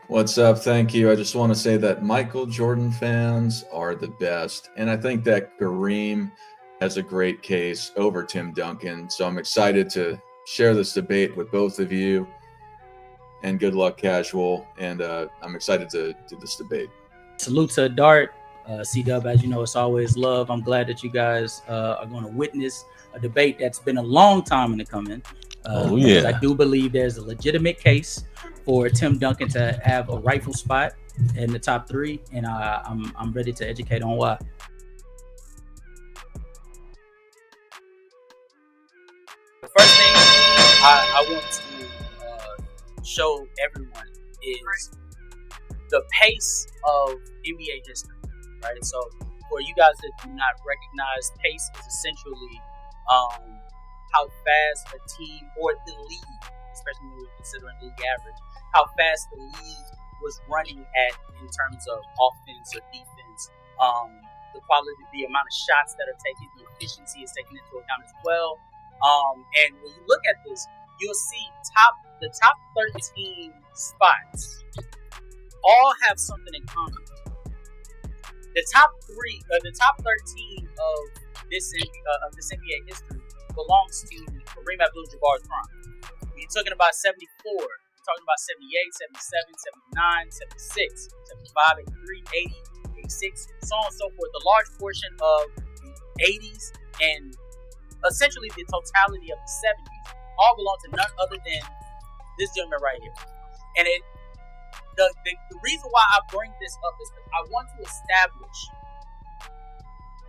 What's up? Thank you. I just want to say that Michael Jordan fans are the best. And I think that Kareem has a great case over Tim Duncan. So I'm excited to share this debate with both of you. And good luck, casual. And I'm excited to do this debate. Salute to Dart. C Dub, as you know, it's always love. I'm glad that you guys are going to witness a debate that's been a long time in the coming. Because I do believe there's a legitimate case for Tim Duncan to have a rightful spot in the top three, and I'm ready to educate on why. The first thing I want to show everyone is the pace of NBA history, right? So for you guys that do not recognize, pace is essentially how fast a team or the league, especially when we're considering league average, how fast the league was running at in terms of offense or defense, the quality, the amount of shots that are taken, the efficiency is taken into account as well. And when you look at this, you'll see the top 13 spots all have something in common. The top 13 of this NBA history belongs to Kareem Abdul-Jabbar's prime. We're talking about 74, we're talking about 78, 77, 79, 76, 75, 83, 80, 86, so on and so forth. A large portion of the 80s and essentially the totality of the 70s all belong to none other than this gentleman right here. And the reason why I bring this up is that I want to establish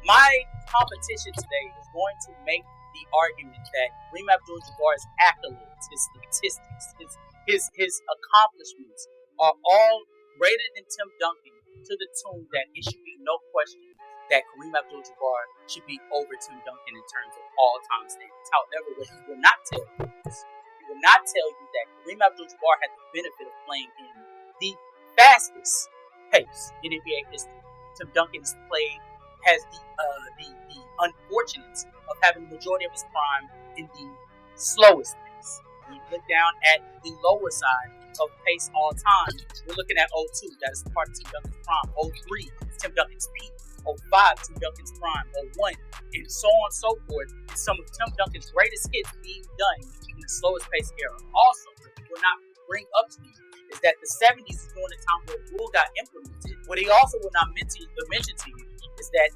my competition today is going to make the argument that Kareem Abdul-Jabbar's accolades, his statistics, his accomplishments are all greater than Tim Duncan, to the tune that it should be no question that Kareem Abdul-Jabbar should be over Tim Duncan in terms of all-time standings. However, what he will not tell you is, he will not tell you that Kareem Abdul-Jabbar had the benefit of playing in the fastest pace in NBA history. Tim Duncan has the unfortunate of having the majority of his prime in the slowest pace. When you look down at the lower side of pace all time, we're looking at 02, that is part of Tim Duncan's prime. 03, Tim Duncan's peak. 05, Tim Duncan's prime. 01, and so on and so forth, is some of Tim Duncan's greatest hits being done in the slowest pace era. Also, what he will not bring up to you is that the 70s is during the time where rule got implemented. What he also will not mention to you is that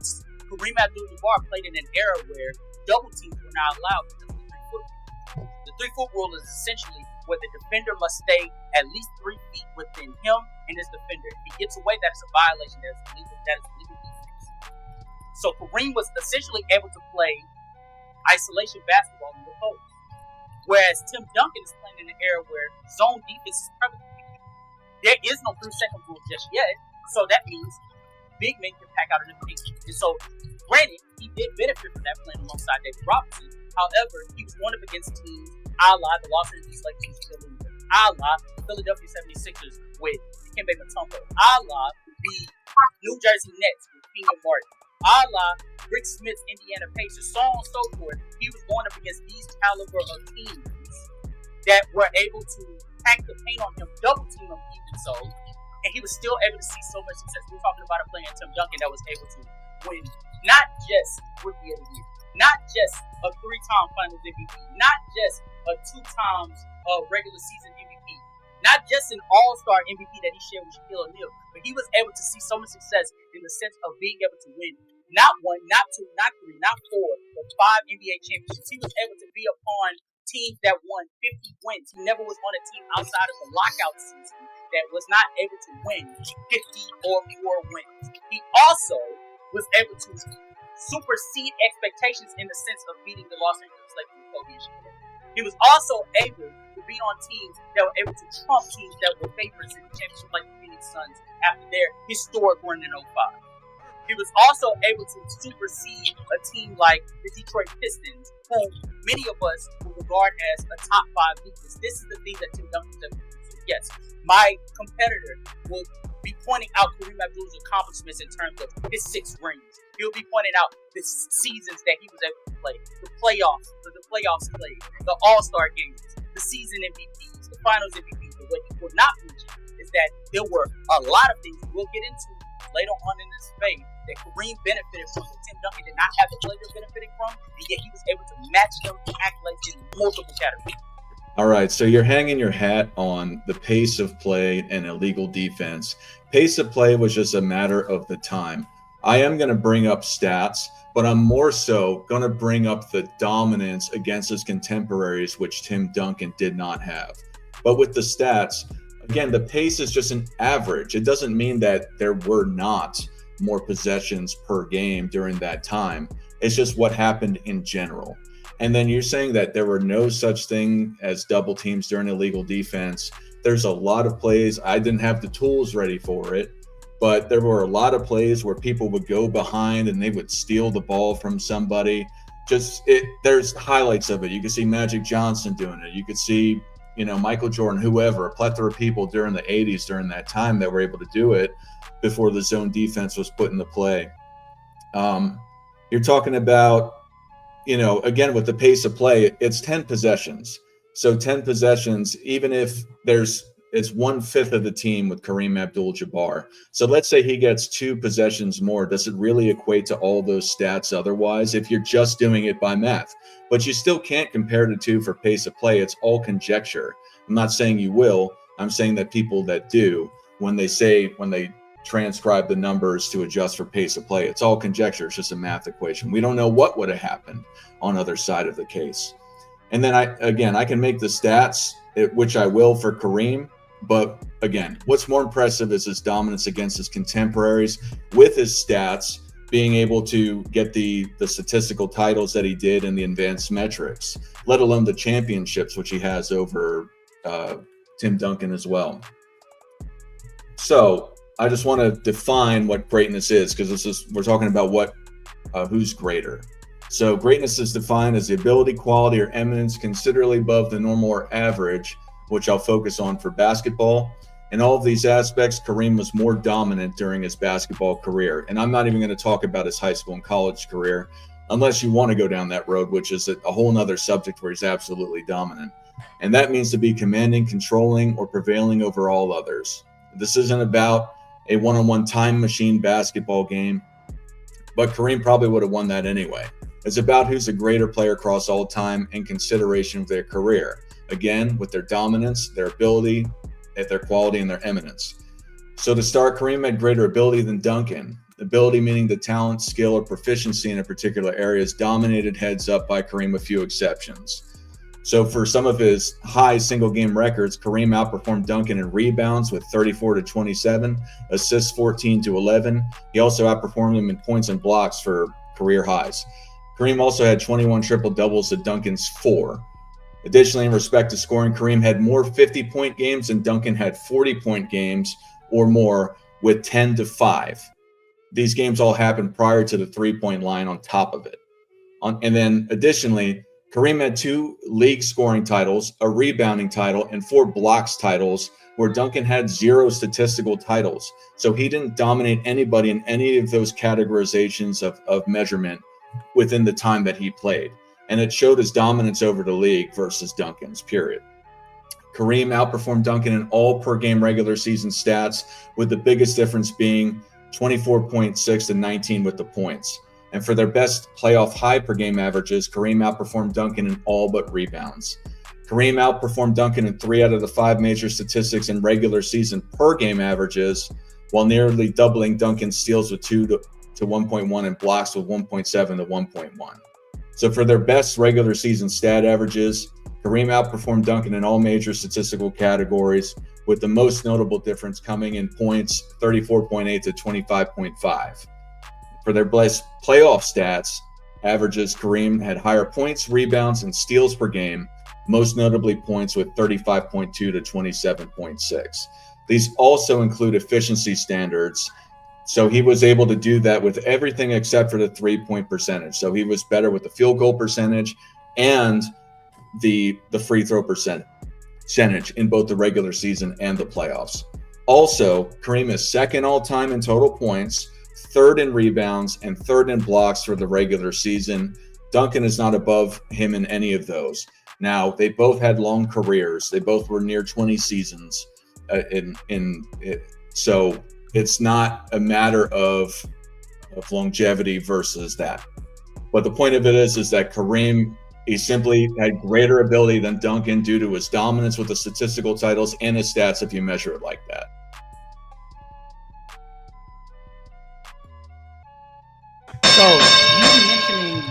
Kareem Abdul-Jabbar played in an era where double teams were not allowed because of the 3-foot rule. The 3-foot rule is essentially where the defender must stay at least 3 feet within him and his defender. If he gets away, that is a violation. That is illegal defense. So Kareem was essentially able to play isolation basketball in the post, whereas Tim Duncan is playing in an era where zone defense is prevalent. There is no 3-second rule just yet, so that means big men can pack out in the paint. And so, granted, he did benefit from that playing alongside David Robinson. However, he was going up against teams a la the Los Angeles Lakers, a la the Philadelphia 76ers with Dikembe Mutombo, a la the New Jersey Nets with Kenyon Martin, a la Rick Smith's Indiana Pacers, so on and so forth. He was going up against these caliber of teams that were able to pack the paint on him, double team him even so, and he was still able to see so much success. We're talking about a player in Tim Duncan that was able to win not just Rookie of the Year, not just a 3-time Finals MVP, not just a 2 times regular season MVP, not just an All-Star MVP that he shared with Shaquille O'Neal, but he was able to see so much success in the sense of being able to win not 1, not 2, not 3, not 4, but 5 NBA championships. He was able to be upon teams that won 50 wins. He never was on a team outside of the lockout season that was not able to win 50 or more wins. He also was able to supersede expectations in the sense of beating the Los Angeles Lakers with Kobe and Shaquille. He was also able to be on teams that were able to trump teams that were favorites in the championship, like the Phoenix Suns after their historic run in 05. He was also able to supersede a team like the Detroit Pistons, whom many of us would regard as a top 5 defense. This is the thing that Tim Duncan was able to do. So yes, my competitor will be pointing out Kareem Abdul-Jabbar's accomplishments in terms of his 6 rings. He'll be pointing out the seasons that he was able to play, the playoffs played, the All-Star games, the season MVPs, the Finals MVPs. But what he will not mention is is that there were a lot of things we'll get into later on in this debate that Kareem benefited from that Tim Duncan did not have the players benefiting from, and yet he was able to match them accolades in multiple categories. All right, so you're hanging your hat on the pace of play and illegal defense. Pace of play was just a matter of the time. I am going to bring up stats, but I'm more so going to bring up the dominance against his contemporaries, which Tim Duncan did not have. But with the stats, again, the pace is just an average. It doesn't mean that there were not more possessions per game during that time. It's just what happened in general. And then you're saying that there were no such thing as double teams during illegal defense. There's a lot of plays. I didn't have the tools ready for it, but there were a lot of plays where people would go behind and they would steal the ball from somebody. There's highlights of it. You could see Magic Johnson doing it. You could see, Michael Jordan, whoever, a plethora of people during the 80s during that time that were able to do it before the zone defense was put into play. You're talking about, again, with the pace of play, it's 10 possessions. So 10 possessions, even if it's 1/5 of the team with Kareem Abdul-Jabbar. So let's say he gets 2 possessions more. Does it really equate to all those stats otherwise if you're just doing it by math? But you still can't compare the two for pace of play. It's all conjecture. I'm not saying you will. I'm saying that people that do, when they transcribe the numbers to adjust for pace of play, it's all conjecture. It's just a math equation. We don't know what would have happened on other side of the case. And then I can make the stats, which I will for Kareem. But again, what's more impressive is his dominance against his contemporaries with his stats, being able to get the statistical titles that he did in the advanced metrics, let alone the championships, which he has over Tim Duncan as well. So I just want to define what greatness is, because we're talking about who's greater. So greatness is defined as the ability, quality, or eminence considerably above the normal or average, which I'll focus on for basketball. In all of these aspects, Kareem was more dominant during his basketball career. And I'm not even going to talk about his high school and college career, unless you want to go down that road, which is a whole nother subject where he's absolutely dominant. And that means to be commanding, controlling, or prevailing over all others. This isn't about a one-on-one time machine basketball game, but Kareem probably would have won that anyway. It's about who's a greater player across all time in consideration of their career. Again, with their dominance, their ability, their quality, and their eminence. So to start, Kareem had greater ability than Duncan. Ability meaning the talent, skill, or proficiency in a particular area is dominated heads up by Kareem, a few exceptions. So for some of his high single-game records, Kareem outperformed Duncan in rebounds with 34-27, assists 14-11. He also outperformed him in points and blocks for career highs. Kareem also had 21 triple-doubles to Duncan's 4. Additionally, in respect to scoring, Kareem had more 50-point games than Duncan had 40-point games or more with 10-5. These games all happened prior to the three-point line on top of it. And then additionally, Kareem had 2 league scoring titles, a rebounding title, and 4 blocks titles, where Duncan had 0 statistical titles. So he didn't dominate anybody in any of those categorizations of measurement within the time that he played. And it showed his dominance over the league versus Duncan's, period. Kareem outperformed Duncan in all per-game regular season stats, with the biggest difference being 24.6 to 19 with the points. And for their best playoff high per-game averages, Kareem outperformed Duncan in all but rebounds. Kareem outperformed Duncan in 3 out of the 5 major statistics in regular season per-game averages, while nearly doubling Duncan's steals with 2 to 1.1 and blocks with 1.7 to 1.1. So for their best regular season stat averages, Kareem outperformed Duncan in all major statistical categories, with the most notable difference coming in points, 34.8 to 25.5. For their best playoff stats averages, Kareem had higher points, rebounds, and steals per game, most notably points with 35.2 to 27.6. These also include efficiency standards. So he was able to do that with everything except for the 3-point percentage. So he was better with the field goal percentage and the free throw percentage in both the regular season and the playoffs. Also, Kareem is second all-time in total points, third in rebounds, and third in blocks for the regular season. Duncan is not above him in any of those. Now, they both had long careers. They both were near 20 seasons. So it's not a matter of longevity versus that. But the point of it is that Kareem, he simply had greater ability than Duncan due to his dominance with the statistical titles and his stats if you measure it like that. So you mentioning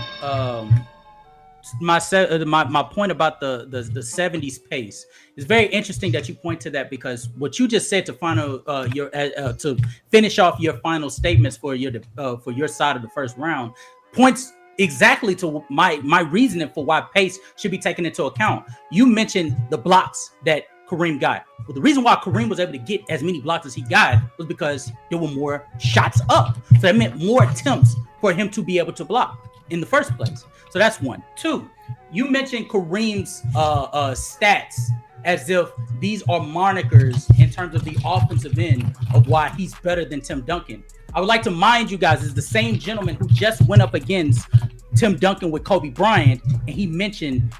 my point about the 70s pace is very interesting that you point to that, because what you just said to to finish off your final statements for your side of the first round points exactly to my reasoning for why pace should be taken into account. You mentioned the blocks that Kareem got. Well, the reason why Kareem was able to get as many blocks as he got was because there were more shots up. So that meant more attempts for him to be able to block in the first place. So that's one. Two, you mentioned Kareem's stats as if these are monikers in terms of the offensive end of why he's better than Tim Duncan. I would like to mind you guys is the same gentleman who just went up against Tim Duncan with Kobe Bryant, and he mentioned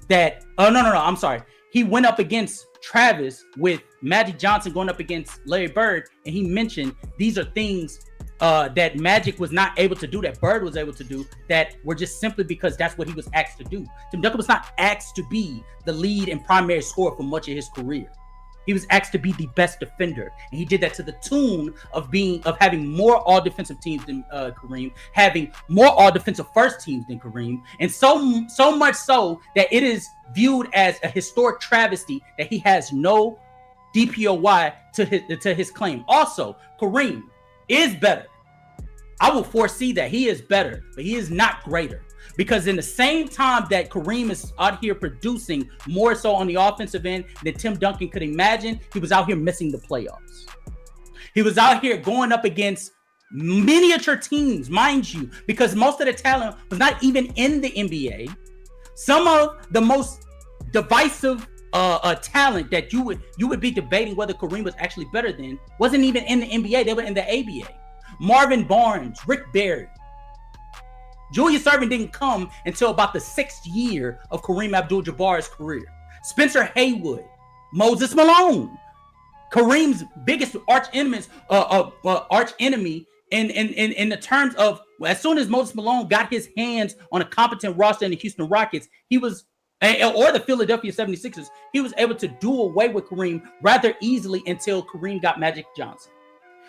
that. Oh, no, I'm sorry. He went up against Travis with Magic Johnson going up against Larry Bird, and he mentioned these are things that Magic was not able to do, that Bird was able to do, that were just simply because that's what he was asked to do. Tim Duncan was not asked to be the lead and primary scorer for much of his career. He was asked to be the best defender, and he did that to the tune of having more all defensive teams than Kareem, having more all defensive first teams than Kareem, and so much so that it is viewed as a historic travesty that he has no DPOY to his claim. Also, Kareem is better. I will foresee that he is better, but he is not greater. Because in the same time that Kareem is out here producing more so on the offensive end than Tim Duncan could imagine, he was out here missing the playoffs. He was out here going up against miniature teams, mind you, because most of the talent was not even in the NBA. Some of the most divisive talent that you would be debating whether Kareem was actually better than wasn't even in the NBA. They were in the ABA. Marvin Barnes, Rick Barry. Julius Erving didn't come until about the 6th year of Kareem Abdul-Jabbar's career. Spencer Haywood, Moses Malone, Kareem's biggest arch enemy in the terms of, as soon as Moses Malone got his hands on a competent roster in the Houston Rockets, he was, or the Philadelphia 76ers, he was able to do away with Kareem rather easily until Kareem got Magic Johnson.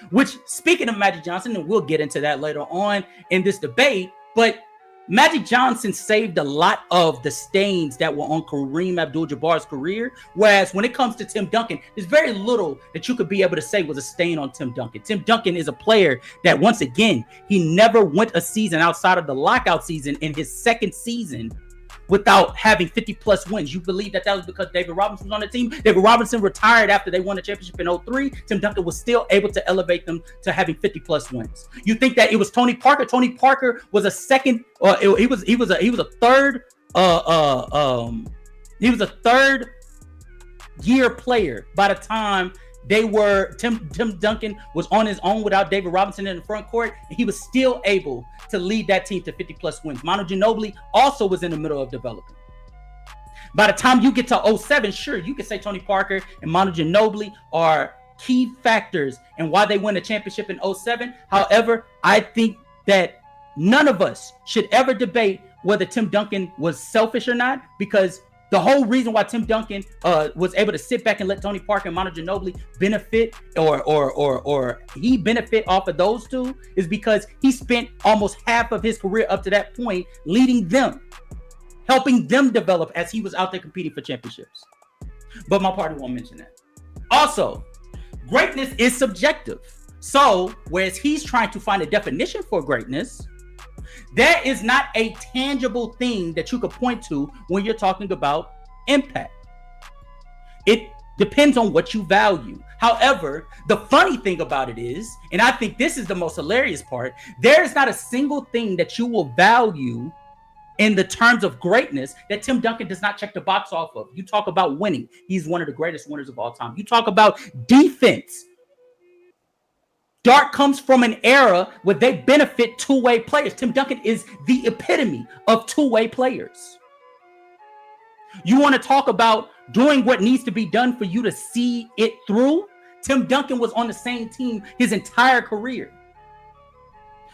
Which, speaking of Magic Johnson, and we'll get into that later on in this debate, but Magic Johnson saved a lot of the stains that were on Kareem Abdul-Jabbar's career, whereas when it comes to Tim Duncan, there's very little that you could be able to say was a stain on Tim Duncan. Tim Duncan is a player that, once again, he never went a season outside of the lockout season in his second season without having 50-plus wins. You believe that was because David Robinson was on the team? David Robinson retired after they won the championship in 2003. Tim Duncan was still able to elevate them to having 50-plus wins. You think that it was Tony Parker? Tony Parker was a second, he was a third year player by the time Tim Duncan was on his own without David Robinson in the front court, and he was still able to lead that team to 50-plus wins. Manu Ginobili also was in the middle of developing. By the time you get to 2007, sure, you can say Tony Parker and Manu Ginobili are key factors in why they win the championship in 2007. However, I think that none of us should ever debate whether Tim Duncan was selfish or not, because the whole reason why Tim Duncan was able to sit back and let Tony Parker and Manu Ginobili benefit or he benefit off of those two is because he spent almost half of his career up to that point leading them, helping them develop as he was out there competing for championships. But my party won't mention that. Also, greatness is subjective. So, whereas he's trying to find a definition for greatness, there is not a tangible thing that you could point to when you're talking about impact. It depends on what you value. However, the funny thing about it is, and I think this is the most hilarious part, there's not a single thing that you will value in the terms of greatness that Tim Duncan does not check the box off of. You talk about winning. He's one of the greatest winners of all time. You talk about defense. Dark comes from an era where they benefit two-way players. Tim Duncan is the epitome of two-way players. You want to talk about doing what needs to be done for you to see it through. Tim Duncan was on the same team his entire career.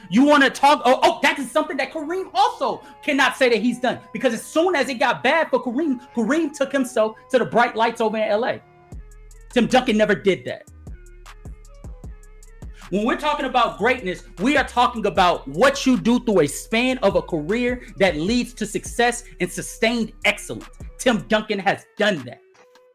You want to talk? Oh, that is something that Kareem also cannot say that he's done, because as soon as it got bad for Kareem, Kareem took himself to the bright lights over in LA. Tim Duncan never did that. When we're talking about greatness, we are talking about what you do through a span of a career that leads to success and sustained excellence. Tim Duncan has done that.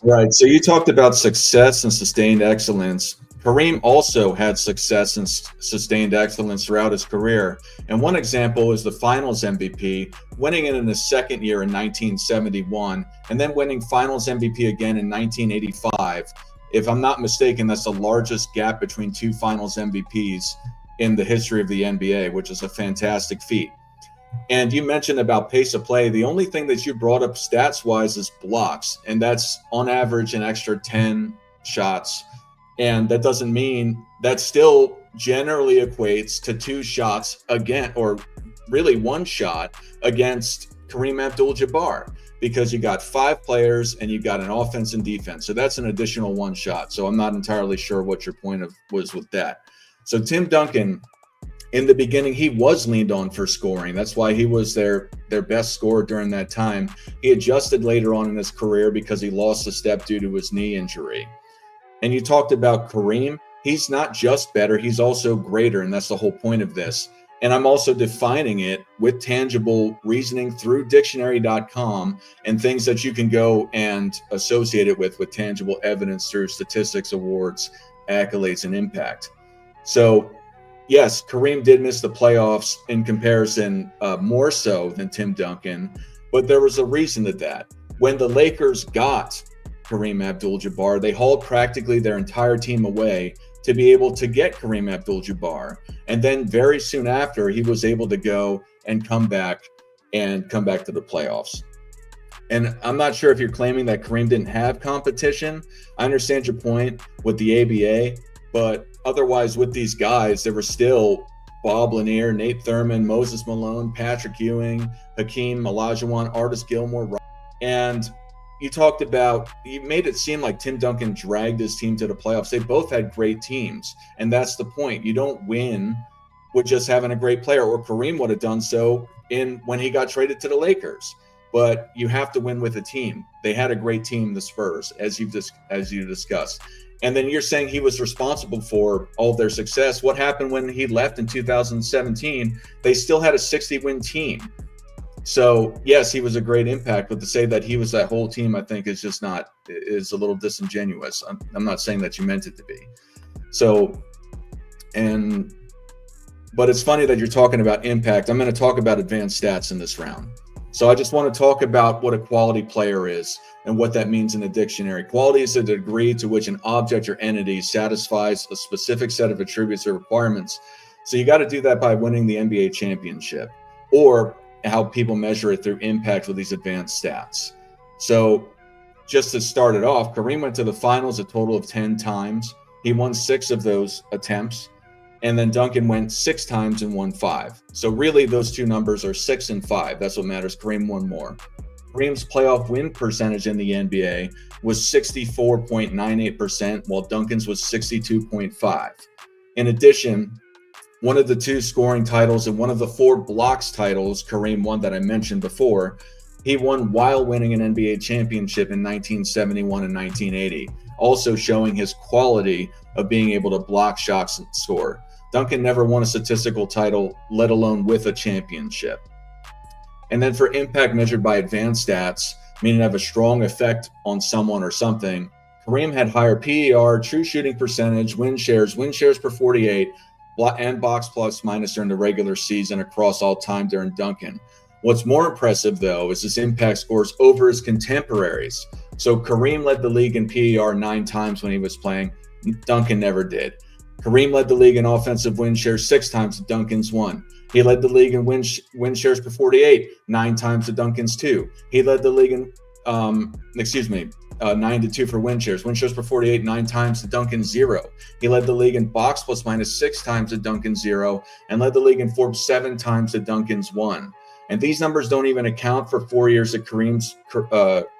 Right. So you talked about success and sustained excellence. Kareem also had success and sustained excellence throughout his career. And one example is the Finals MVP, winning it in his second year in 1971, and then winning Finals MVP again in 1985. If I'm not mistaken, that's the largest gap between two Finals MVPs in the history of the NBA, which is a fantastic feat. And you mentioned about pace of play. The only thing that you brought up stats-wise is blocks, and that's on average an extra 10 shots. And that doesn't mean that still generally equates to 2 shots again, or really 1 shot against Kareem Abdul-Jabbar, because you got 5 players and you got an offense and defense. So that's an additional 1 shot. So I'm not entirely sure what your point was with that. So Tim Duncan, in the beginning, he was leaned on for scoring. That's why he was their best scorer during that time. He adjusted later on in his career because he lost a step due to his knee injury. And you talked about Kareem. He's not just better, he's also greater, and that's the whole point of this. And I'm also defining it with tangible reasoning through dictionary.com and things that you can go and associate it with tangible evidence through statistics, awards, accolades, and impact. So yes, Kareem did miss the playoffs in comparison more so than Tim Duncan, but there was a reason to that. When the Lakers got Kareem Abdul-Jabbar, they hauled practically their entire team away to be able to get Kareem Abdul-Jabbar. And then very soon after, he was able to go and come back to the playoffs. And I'm not sure if you're claiming that Kareem didn't have competition. I understand your point with the ABA, but otherwise with these guys, there were still Bob Lanier, Nate Thurmond, Moses Malone, Patrick Ewing, Hakeem Olajuwon, Artis Gilmore, and you made it seem like Tim Duncan dragged his team to the playoffs. They both had great teams, and that's the point. You don't win with just having a great player, or Kareem would have done so when he got traded to the Lakers. But you have to win with a team. They had a great team, the Spurs, as you discussed. And then you're saying he was responsible for all of their success. What happened when he left in 2017? They still had a 60-win team. So yes, he was a great impact, but to say that he was that whole team, I think is a little disingenuous. I'm not saying that you meant it to be. But it's funny that you're talking about impact. I'm going to talk about advanced stats in this round. So I just want to talk about what a quality player is and what that means in a dictionary. Quality is the degree to which an object or entity satisfies a specific set of attributes or requirements. So you got to do that by winning the NBA championship, or how people measure it through impact with these advanced stats. So just to start it off, Kareem went to the finals a total of 10 times. He won 6 of those attempts. And then Duncan went 6 times and won 5. So really those two numbers are 6 and 5. That's what matters. Kareem won more. Kareem's playoff win percentage in the NBA was 64.98%, while Duncan's was 62.5. In addition, one of the 2 scoring titles and one of the 4 blocks titles Kareem won that I mentioned before, he won while winning an NBA championship in 1971 and 1980, also showing his quality of being able to block shots and score. Duncan never won a statistical title, let alone with a championship. And then for impact measured by advanced stats, meaning have a strong effect on someone or something, Kareem had higher PER, true shooting percentage, win shares per 48, and box plus minus during the regular season across all time during Duncan. What's more impressive, though, is his impact scores over his contemporaries. So Kareem led the league in PER 9 times when he was playing. Duncan never did. Kareem led the league in offensive win shares 6 times to Duncan's 1. He led the league in win shares per 48 9 times to Duncan's 2. He led the league in 9-2 for win shares per 48 9 times to Duncan's 0. He led the league in box plus minus 6 times to Duncan's 0, and led the league in Forbes 7 times to Duncan's 1. And these numbers don't even account for 4 years of Kareem's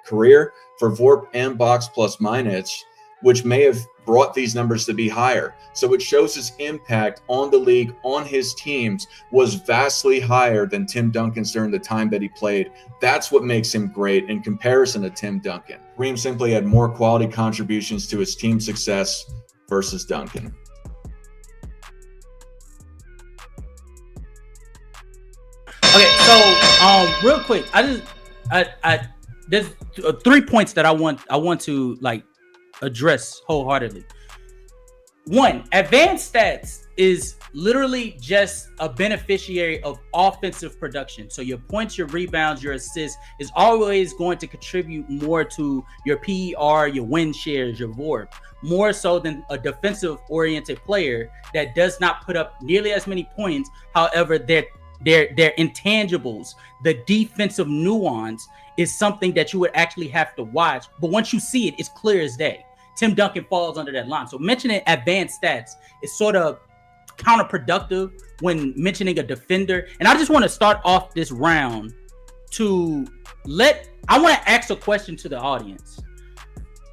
career for VORP and box plus minus, which may have brought these numbers to be higher. So it shows his impact on the league, on his teams, was vastly higher than Tim Duncan's during the time that he played. That's what makes him great in comparison to Tim Duncan. Kareem simply had more quality contributions to his team success versus Duncan. Okay, so real quick, there's 3 points that I want to like address wholeheartedly. One, advanced stats is literally just a beneficiary of offensive production. So your points, your rebounds, your assists is always going to contribute more to your PER, your win shares, your VORP, more so than a defensive oriented player that does not put up nearly as many points. However, their intangibles, the defensive nuance is something that you would actually have to watch. But once you see it, it's clear as day. Tim Duncan falls under that line. So mentioning advanced stats is sort of counterproductive when mentioning a defender. And I just want to start off this round I want to ask a question to the audience.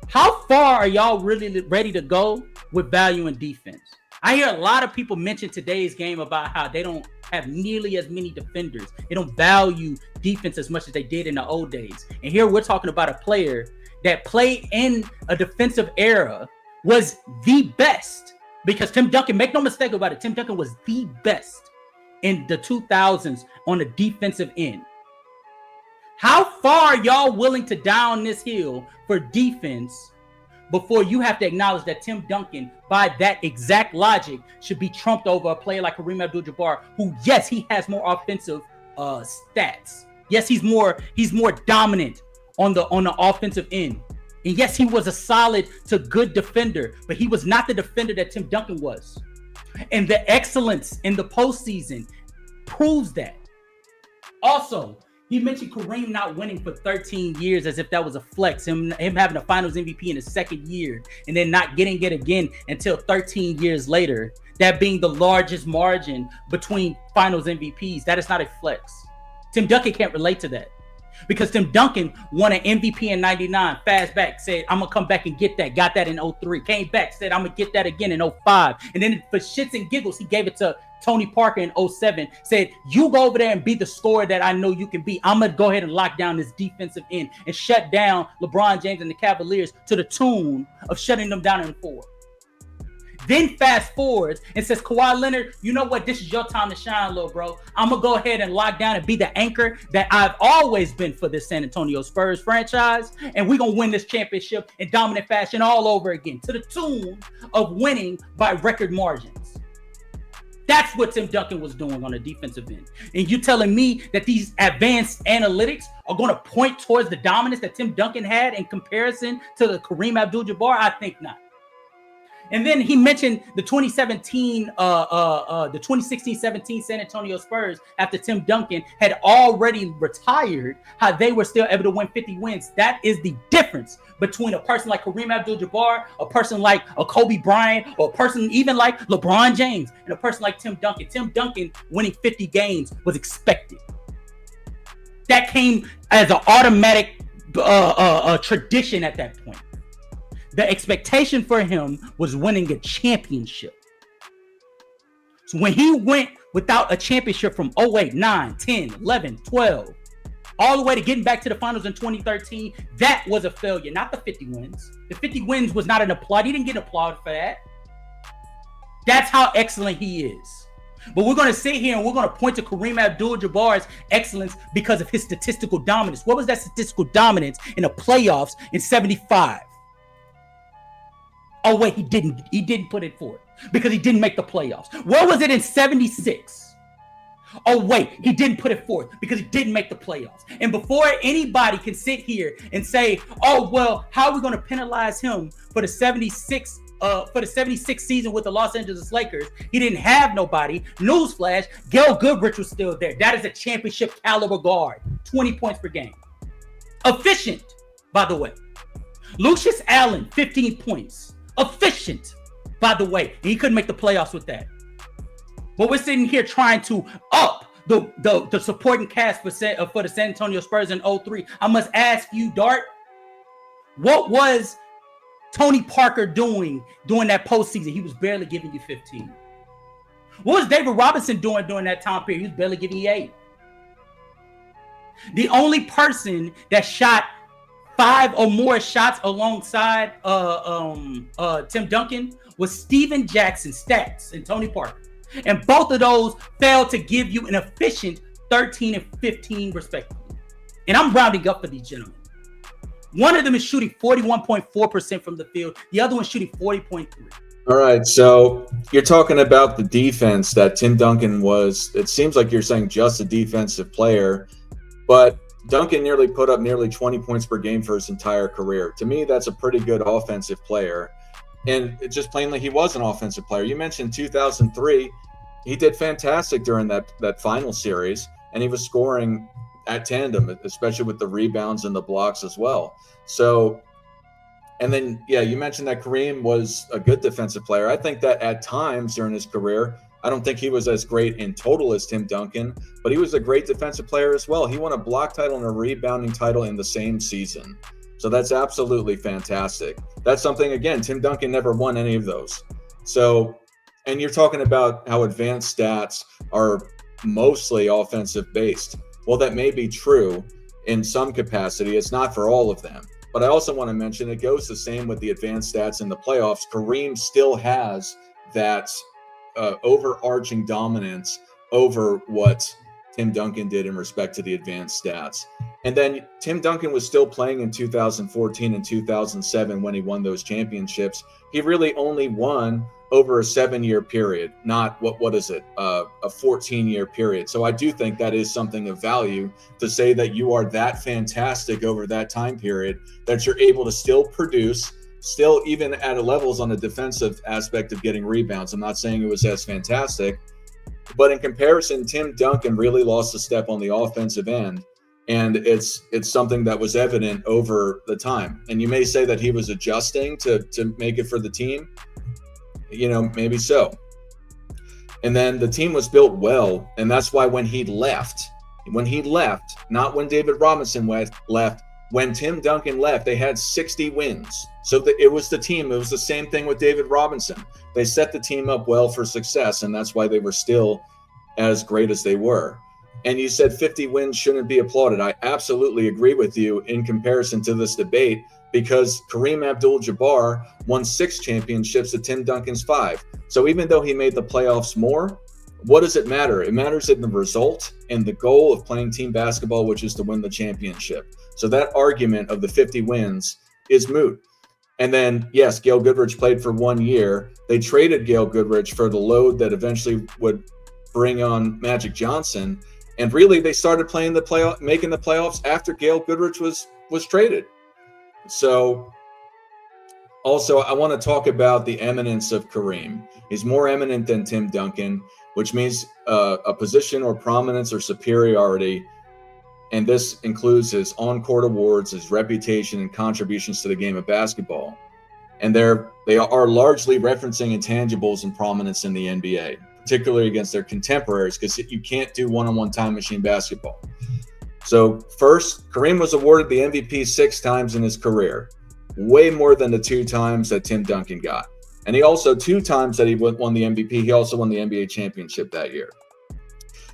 How far are y'all really ready to go with value in defense? I hear a lot of people mention today's game about how they don't have nearly as many defenders. They don't value defense as much as they did in the old days. And here we're talking about a player that played in a defensive era, was the best. Because Tim Duncan, make no mistake about it, Tim Duncan was the best in the 2000s on the defensive end. How far are y'all willing to down this hill for defense before you have to acknowledge that Tim Duncan, by that exact logic, should be trumped over a player like Kareem Abdul-Jabbar, who, yes, he has more offensive stats. Yes, he's more dominant on the offensive end. And yes, he was a solid to good defender, but he was not the defender that Tim Duncan was. And the excellence in the postseason proves that. Also, he mentioned Kareem not winning for 13 years as if that was a flex. Him having a finals MVP in his second year and then not getting it again until 13 years later. That being the largest margin between finals MVPs. That is not a flex. Tim Duncan can't relate to that. Because Tim Duncan won an MVP in 99, fast back, said, I'm going to come back and get that. Got that in 03. Came back, said, I'm going to get that again in 05. And then for shits and giggles, he gave it to Tony Parker in 07. Said, you go over there and be the scorer that I know you can be. I'm going to go ahead and lock down this defensive end and shut down LeBron James and the Cavaliers to the tune of shutting them down in 4. Then fast forwards and says, Kawhi Leonard, you know what? This is your time to shine, little bro. I'm going to go ahead and lock down and be the anchor that I've always been for this San Antonio Spurs franchise. And we're going to win this championship in dominant fashion all over again to the tune of winning by record margins. That's what Tim Duncan was doing on the defensive end. And you telling me that these advanced analytics are going to point towards the dominance that Tim Duncan had in comparison to the Kareem Abdul-Jabbar? I think not. And then he mentioned the 2016-17 San Antonio Spurs after Tim Duncan had already retired, how they were still able to win 50 wins. That is the difference between a person like Kareem Abdul-Jabbar, a person like a Kobe Bryant, or a person even like LeBron James, and a person like Tim Duncan. Tim Duncan winning 50 games was expected. That came as an automatic tradition at that point. The expectation for him was winning a championship. So when he went without a championship from 08, 9, 10, 11, 12, all the way to getting back to the finals in 2013, that was a failure, not the 50 wins. The 50 wins was not an applaud. He didn't get applauded for that. That's how excellent he is. But we're going to sit here and we're going to point to Kareem Abdul-Jabbar's excellence because of his statistical dominance. What was that statistical dominance in the playoffs in 75? Oh, wait, he didn't put it forward because he didn't make the playoffs. What was it in 76? Oh, wait, he didn't put it forth because he didn't make the playoffs. And before anybody can sit here and say, oh, well, how are we going to penalize him for the 76 season with the Los Angeles Lakers? He didn't have nobody. Newsflash, Gail Goodrich was still there. That is a championship caliber guard. 20 points per game. Efficient, by the way. Lucius Allen, 15 points. Efficient, by the way. And he couldn't make the playoffs with that. But we're sitting here trying to up the supporting cast for the San Antonio Spurs in 03. I must ask you, Dart, what was Tony Parker doing during that postseason? He was barely giving you 15. What was David Robinson doing during that time period? He was barely giving you 8. The only person that shot 5 or more shots alongside Tim Duncan was Steven Jackson Stats and Tony Parker. And both of those failed to give you an efficient 13 and 15 respectively. And I'm rounding up for these gentlemen. One of them is shooting 41.4% from the field. The other one's shooting 40.3%. All right, so you're talking about the defense that Tim Duncan was. It seems like you're saying just a defensive player, but Duncan nearly put up nearly 20 points per game for his entire career. To me, that's a pretty good offensive player. And it just plainly, he was an offensive player. You mentioned 2003. He did fantastic during that final series, and he was scoring at tandem, especially with the rebounds and the blocks as well. So, and then, yeah, you mentioned that Kareem was a good defensive player. I think that at times during his career, I don't think he was as great in total as Tim Duncan, but he was a great defensive player as well. He won a block title and a rebounding title in the same season. So that's absolutely fantastic. That's something, again, Tim Duncan never won any of those. So, and you're talking about how advanced stats are mostly offensive based. Well, that may be true in some capacity. It's not for all of them. But I also want to mention it goes the same with the advanced stats in the playoffs. Kareem still has that overarching dominance over what Tim Duncan did in respect to the advanced stats. And then Tim Duncan was still playing in 2014 and 2007 when he won those championships. He really only won over a 7-year period, not what is it, a 14-year period. So I do think that is something of value to say that you are that fantastic over that time period, that you're able to still produce, still even at a levels on the defensive aspect of getting rebounds. I'm not saying it was as fantastic, but in comparison, Tim Duncan really lost a step on the offensive end. And it's something that was evident over the time. And you may say that he was adjusting to make it for the team. You know, maybe so. And then the team was built well. And that's why when he left, not when David Robinson left, when Tim Duncan left, they had 60 wins. So it was the team. It was the same thing with David Robinson. They set the team up well for success. And that's why they were still as great as they were. And you said 50 wins shouldn't be applauded. I absolutely agree with you in comparison to this debate, because Kareem Abdul-Jabbar won 6 championships to Tim Duncan's 5. So even though he made the playoffs more, what does it matter? It matters in the result and the goal of playing team basketball, which is to win the championship. So that argument of the 50 wins is moot. And then, yes, Gail Goodrich played for 1 year. They traded Gail Goodrich for the load that eventually would bring on Magic Johnson. And really, they started playing making the playoffs after Gail Goodrich was traded. So, also, I want to talk about the eminence of Kareem. He's more eminent than Tim Duncan, which means a position or prominence or superiority. And this includes his on-court awards, his reputation, and contributions to the game of basketball. And they are largely referencing intangibles and prominence in the NBA, particularly against their contemporaries, because you can't do one-on-one time machine basketball. So first, Kareem was awarded the MVP 6 times in his career, way more than the 2 times that Tim Duncan got. And he also, 2 times that he won the MVP, he also won the NBA championship that year.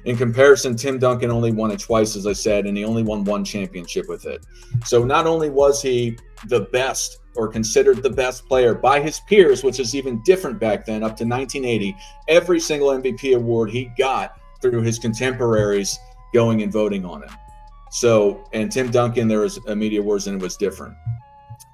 In comparison, Tim Duncan only won it twice, as I said, and he only won 1 championship with it. So not only was he the best or considered the best player by his peers, which is even different back then, up to 1980, every single MVP award he got through his contemporaries going and voting on him. So, and Tim Duncan, there was a media awards and it was different.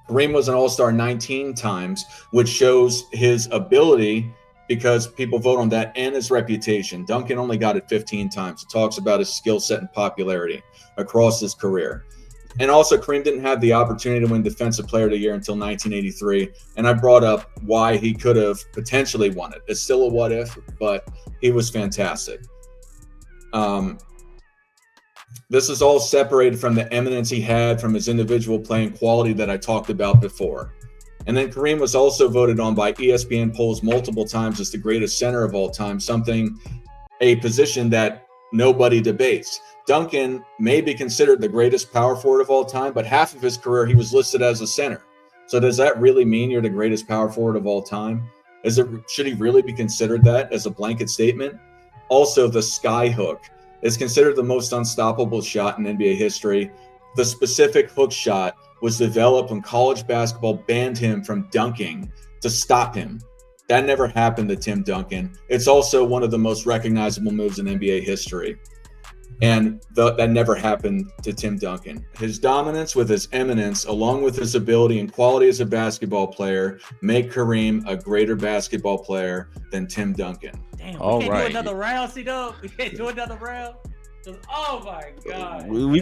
Kareem was an All-Star 19 times, which shows his ability because people vote on that and his reputation. Duncan only got it 15 times. It talks about his skill set and popularity across his career. And also, Kareem didn't have the opportunity to win Defensive Player of the Year until 1983. And I brought up why he could have potentially won it. It's still a what if, but he was fantastic. This is all separated from the eminence he had from his individual playing quality that I talked about before. And then Kareem was also voted on by ESPN polls multiple times as the greatest center of all time, a position that nobody debates. Duncan may be considered the greatest power forward of all time, but half of his career he was listed as a center. So does that really mean you're the greatest power forward of all time? Should he really be considered that as a blanket statement? Also, the sky hook is considered the most unstoppable shot in NBA history. The specific hook shot was developed when college basketball banned him from dunking to stop him. That never happened to Tim Duncan. It's also one of the most recognizable moves in NBA history. And that never happened to Tim Duncan. His dominance with his eminence, along with his ability and quality as a basketball player, make Kareem a greater basketball player than Tim Duncan. Damn, All we can't right. do another round, C-Dub. We can't do another round. Oh, my God. We